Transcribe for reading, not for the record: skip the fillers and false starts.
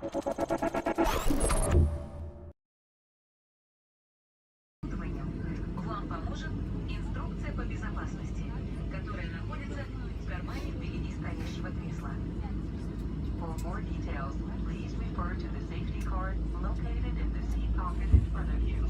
Вам поможет инструкция по безопасности, которая находится в кармане впереди стоящего кресла. For more details, please refer to the safety card located in the seat pocket in front of you.